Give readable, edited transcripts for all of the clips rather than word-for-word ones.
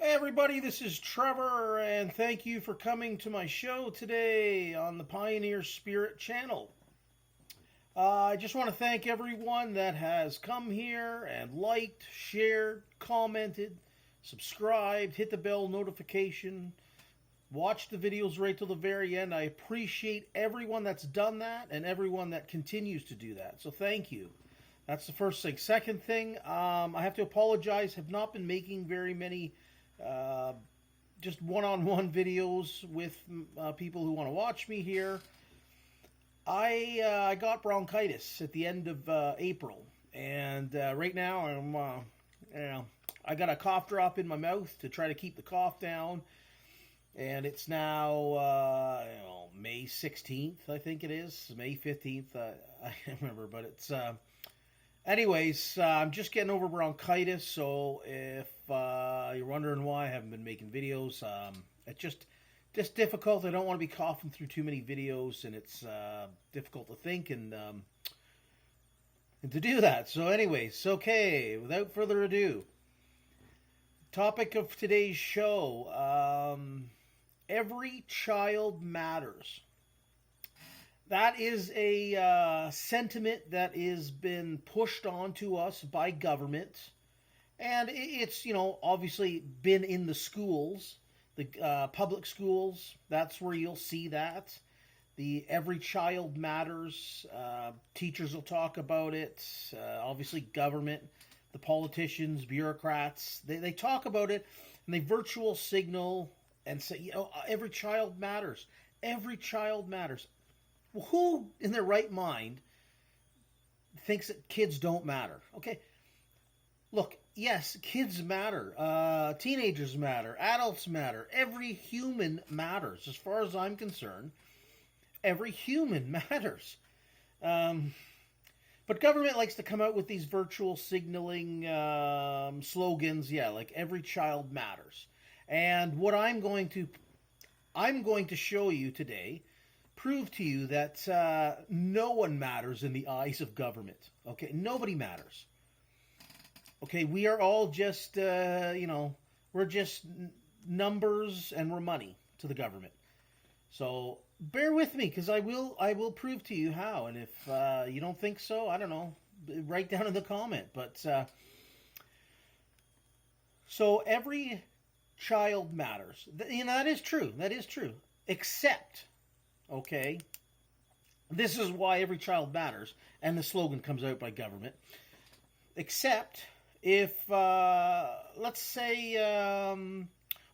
Hey everybody, this is Trevor, and thank you for coming to my show today on the Pioneer Spirit channel. I just want to thank everyone that has come here and liked, shared, commented, subscribed, hit the bell notification, watched the videos right till the very end. I appreciate everyone that's done that and everyone that continues to do that. So thank you. That's the first thing. Second thing, I have to apologize. Have not been making very many uh, just one-on-one videos with people who want to watch me here. I got bronchitis at the end of April, and right now you know, I got a cough drop in my mouth to try to keep the cough down, and it's now May 16th, I think it is, May 15th. I can't remember, but it's anyways, I'm just getting over bronchitis, so if you're wondering why I haven't been making videos, it's just difficult. I don't want to be coughing through too many videos, and it's difficult to think and to do that. So, anyways, okay. Without further ado, topic of today's show: every child matters. That is a sentiment that has been pushed onto us by government, and it's obviously been in the schools, the public schools. That's where you'll see that. The every child matters. Teachers will talk about it. Obviously, government, the politicians, bureaucrats, they talk about it, and they virtual signal and say, every child matters. Every child matters. Well, who in their right mind thinks that kids don't matter? Okay, look, yes, kids matter. Teenagers matter. Adults matter. Every human matters. As far as I'm concerned, every human matters. But government likes to come out with these virtual signaling slogans. Yeah, like every child matters. And what I'm going to show you today, prove to you that no one matters in the eyes of government. Okay, nobody matters. Okay, we are all just we're just numbers and we're money to the government. So bear with me because I will prove to you how. And if you don't think so, I don't know, write down in the comment. But so every child matters. That is true. That is true. Except, okay, this is why every child matters, and the slogan comes out by government. Except if, let's say,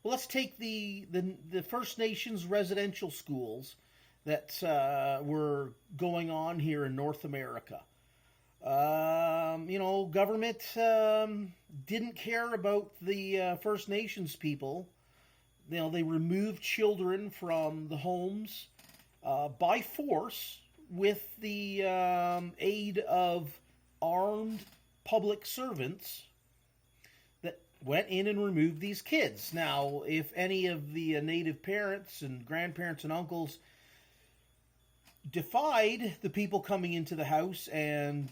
let's take the First Nations residential schools that were going on here in North America. Government didn't care about the First Nations people. They removed children from the homes by force with the aid of armed public servants that went in and removed these kids. Now, if any of the native parents and grandparents and uncles defied the people coming into the house and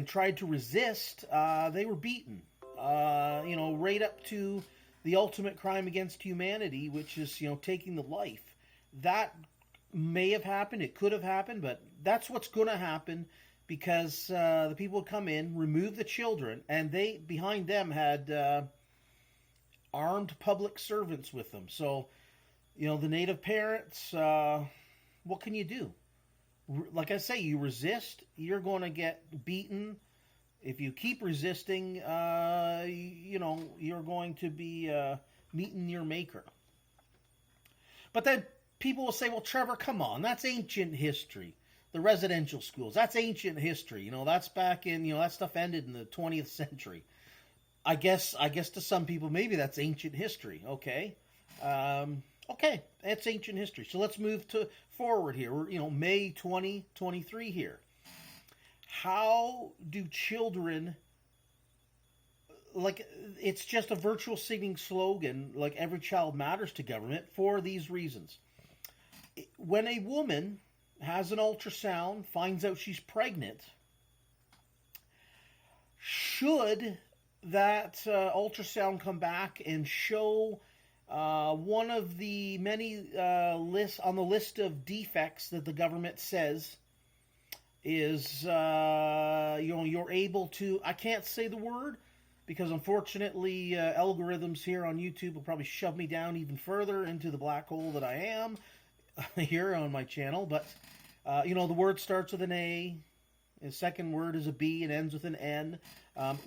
tried to resist, they were beaten. Right up to the ultimate crime against humanity, which is taking the life. That may have happened. It could have happened, but that's what's going to happen because the people would come in, remove the children, and they behind them had armed public servants with them. So, the native parents, what can you do? Like I say, you resist, you're going to get beaten. If you keep resisting, you're going to be meeting your maker. But then people will say, well, Trevor, come on, that's ancient history. The residential schools, that's ancient history. That's back in, that stuff ended in the 20th century. I guess to some people, maybe that's ancient history. Okay. Okay, that's ancient history. So let's move to forward here. We're, May 2023 here. How do children, like, it's just a virtual signaling slogan, like every child matters to government for these reasons. When a woman has an ultrasound, finds out she's pregnant, should that ultrasound come back and show one of the many lists on the list of defects that the government says is you're able to, I can't say the word because unfortunately algorithms here on YouTube will probably shove me down even further into the black hole that I am here on my channel, but the word starts with an A, the second word is a B and ends with an N.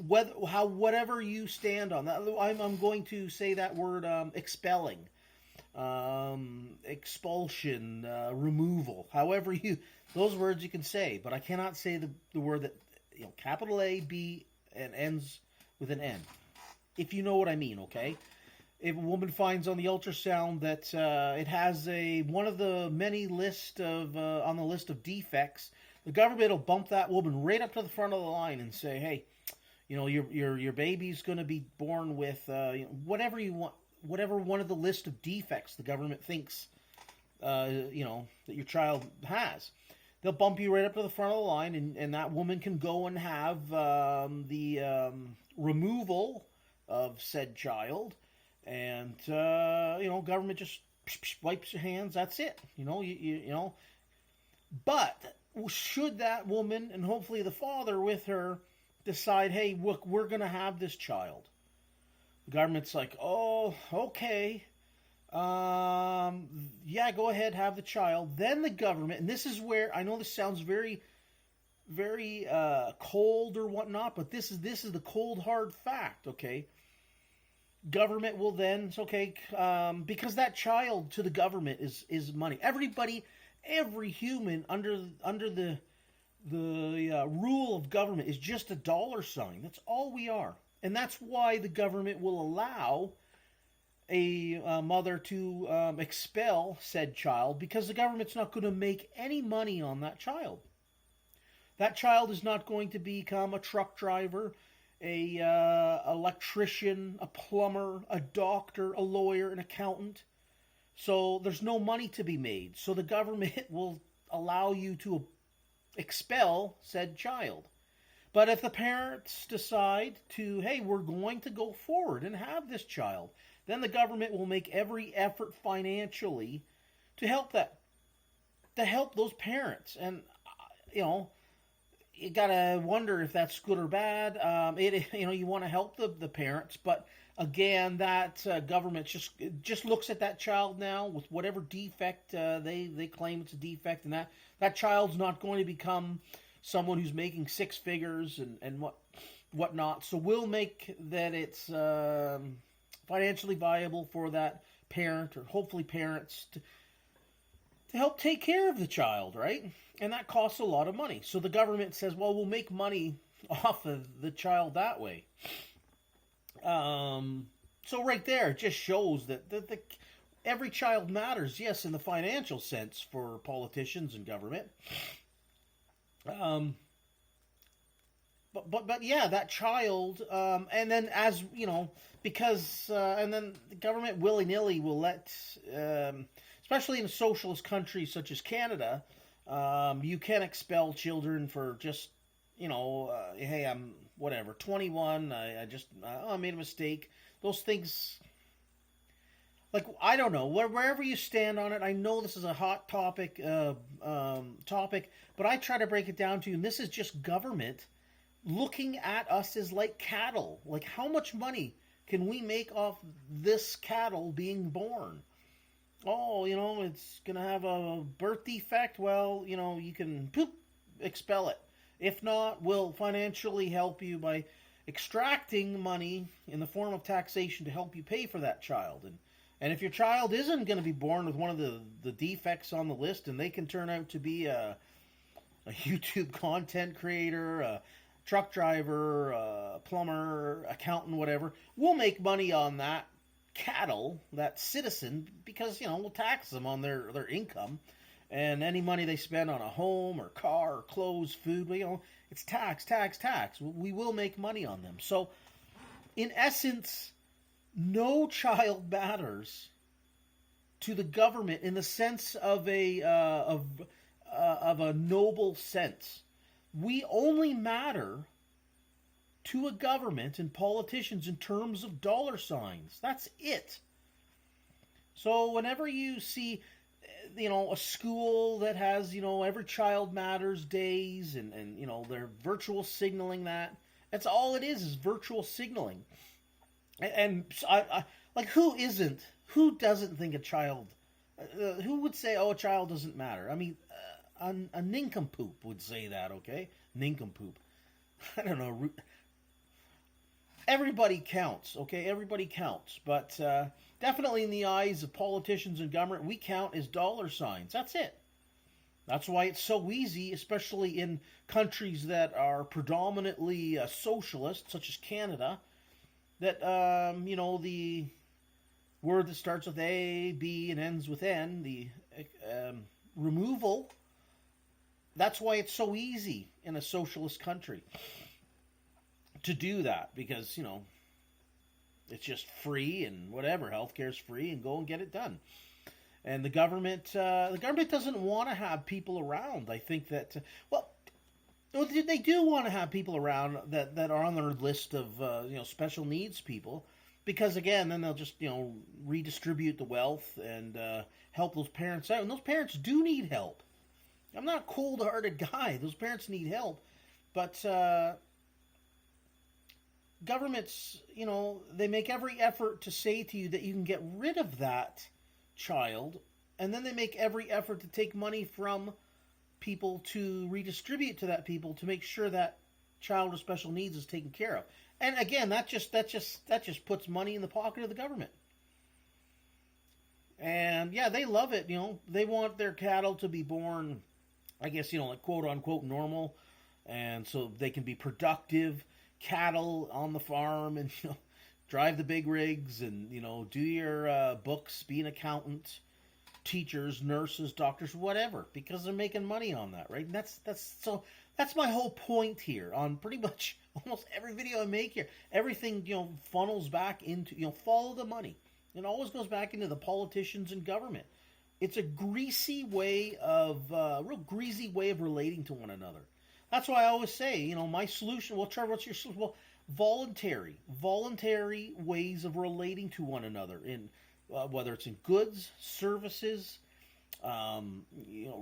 Whatever you stand on that, I'm going to say that word expelling, expulsion, removal. However those words you can say, but I cannot say the word that capital A, B, and ends with an N. If you know what I mean, okay? If a woman finds on the ultrasound that it has one of the many on the list of defects, the government will bump that woman right up to the front of the line and say, "Hey, your baby's going to be born with whatever you want, whatever one of the list of defects the government thinks that your child has." They'll bump you right up to the front of the line, and that woman can go and have the removal of said child. And government just wipes your hands. That's it. But should that woman and hopefully the father with her decide, hey, look, we're going to have this child, the government's like, oh, okay, yeah, go ahead, have the child. Then the government, and this is where I know this sounds very, very cold or whatnot, but this is the cold hard fact. Okay. Government will then, it's okay, because that child to the government is money. Every human under the rule of government is just a dollar sign. That's all we are, and that's why the government will allow a mother to expel said child, because the government's not going to make any money on that child. That child is not going to become a truck driver, a electrician, a plumber, a doctor, a lawyer, an accountant. So there's no money to be made. So the government will allow you to expel said child. But if the parents decide to, hey, we're going to go forward and have this child, then the government will make every effort financially to help those parents. And you gotta wonder if that's good or bad. You want to help the parents, but again, that government just looks at that child now with whatever defect they claim it's a defect, and that child's not going to become someone who's making six figures and whatnot. So we'll make that it's financially viable for that parent, or hopefully parents, to help take care of the child, right? And that costs a lot of money. So the government says, well, we'll make money off of the child that way. So right there, it just shows that every child matters, yes, in the financial sense for politicians and government. But yeah, that child, and then because and then the government willy-nilly will let, especially in a socialist country such as Canada, you can expel children for just, hey, I'm 21, I made a mistake. Those things, like, I don't know, wherever you stand on it, I know this is a hot topic, but I try to break it down to you, and this is just government looking at us as like cattle. Like, how much money can we make off this cattle being born? Oh, it's going to have a birth defect. Well, you can expel it. If not, we'll financially help you by extracting money in the form of taxation to help you pay for that child. And if your child isn't going to be born with one of the defects on the list, and they can turn out to be a YouTube content creator, a truck driver, a plumber, accountant, whatever, we'll make money on that cattle, that citizen, because we'll tax them on their income, and any money they spend on a home or car or clothes, food, it's tax. We will make money on them. So in essence, no child matters to the government in the sense of a noble sense. We only matter to a government and politicians in terms of dollar signs. That's it. So whenever you see, a school that has, every child matters days, and they're virtual signaling that, that's all it is virtual signaling. And I like, who doesn't think a child, who would say, oh, a child doesn't matter? I mean, a nincompoop would say that, okay? Nincompoop. I don't know. Everybody counts, okay? Everybody counts. But definitely in the eyes of politicians and government, we count as dollar signs. That's it. That's why it's so easy, especially in countries that are predominantly socialist, such as Canada, that, the word that starts with A, B, and ends with N, the removal, that's why it's so easy in a socialist country to do that, because, it's just free and whatever, healthcare's free, and go and get it done. And the government doesn't want to have people around. I think that, they do want to have people around that are on their list of, special needs people, because again, then they'll just, redistribute the wealth and help those parents out. And those parents do need help. I'm not a cold-hearted guy. Those parents need help. But governments, they make every effort to say to you that you can get rid of that child, and then they make every effort to take money from people to redistribute to that people to make sure that child with special needs is taken care of. And again, that just puts money in the pocket of the government. And yeah, they love it. They want their cattle to be born, I guess, like quote unquote normal, and so they can be productive cattle on the farm, and drive the big rigs, and do your books, be an accountant, teachers, nurses, doctors, whatever, because they're making money on that, right? And that's my whole point here on pretty much almost every video I make here. Everything funnels back into follow the money. It always goes back into the politicians and government. It's a greasy way of real greasy way of relating to one another. That's why I always say, my solution. Well, Trevor, what's your solution? Well, voluntary ways of relating to one another, in whether it's in goods, services,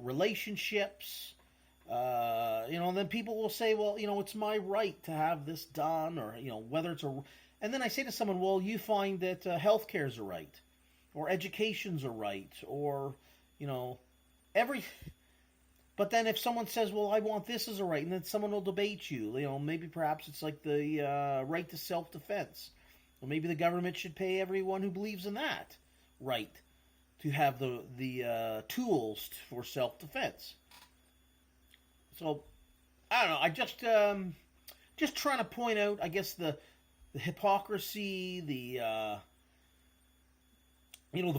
relationships. And then people will say, well, it's my right to have this done, or whether it's and then I say to someone, well, you find that healthcare is a right, or education's a right, or every. But then if someone says, well, I want this as a right, and then someone will debate you, maybe perhaps it's like the right to self-defense. Or maybe the government should pay everyone who believes in that right to have the tools for self-defense. So, I don't know, I just trying to point out, I guess, the hypocrisy, the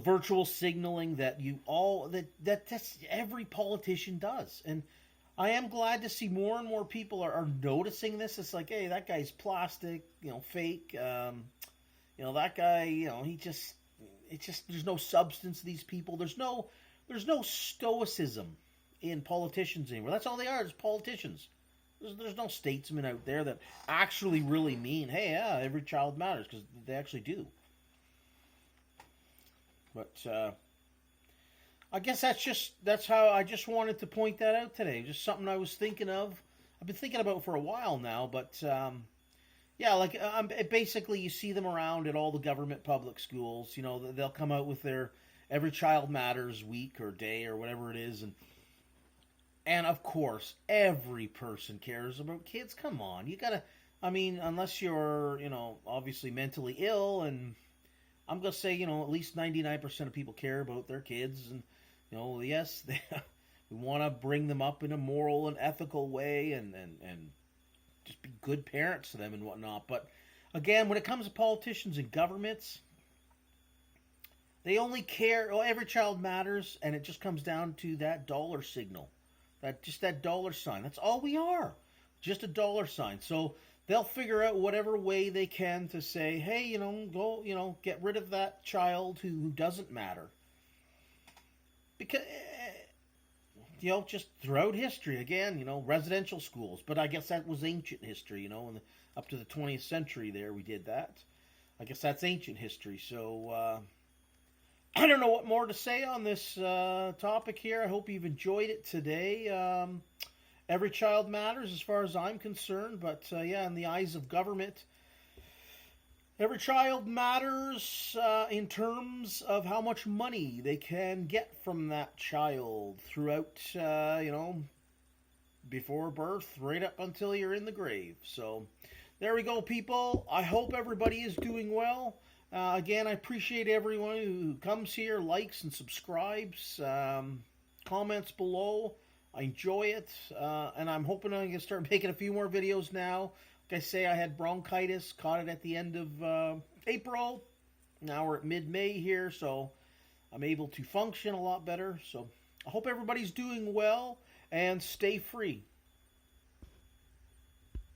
virtual signaling that that's every politician does. And I am glad to see more and more people are noticing this. It's like, hey, that guy's plastic, fake. That guy, it's just there's no substance to these people. There's no stoicism in politicians anymore. That's all they are, is politicians. There's no statesmen out there that actually really mean, hey, yeah, every child matters, because they actually do. But I guess that's how I just wanted to point that out today. Just something I was thinking of. I've been thinking about for a while now, but basically you see them around at all the government public schools. They'll come out with their Every Child Matters week or day or whatever it is, and of course every person cares about kids. Come on, you gotta. I mean, unless you're obviously mentally ill, and I'm going to say, at least 99% of people care about their kids. And, yes, we want to bring them up in a moral and ethical way, and just be good parents to them and whatnot. But, again, when it comes to politicians and governments, they only care, every child matters, and it just comes down to that dollar signal. That dollar sign. That's all we are. Just a dollar sign. So they'll figure out whatever way they can to say, hey, go, get rid of that child who doesn't matter. Because, just throughout history, again, residential schools. But I guess that was ancient history, in up to the 20th century there we did that. I guess that's ancient history. So I don't know what more to say on this topic here. I hope you've enjoyed it today. Every child matters as far as I'm concerned, but yeah, in the eyes of government, every child matters in terms of how much money they can get from that child throughout, before birth, right up until you're in the grave. So there we go, people. I hope everybody is doing well. Again, I appreciate everyone who comes here, likes and subscribes, comments below. I enjoy it, and I'm hoping I can start making a few more videos now. Like I say, I had bronchitis, caught it at the end of April. Now we're at mid-May here, so I'm able to function a lot better. So I hope everybody's doing well, and stay free.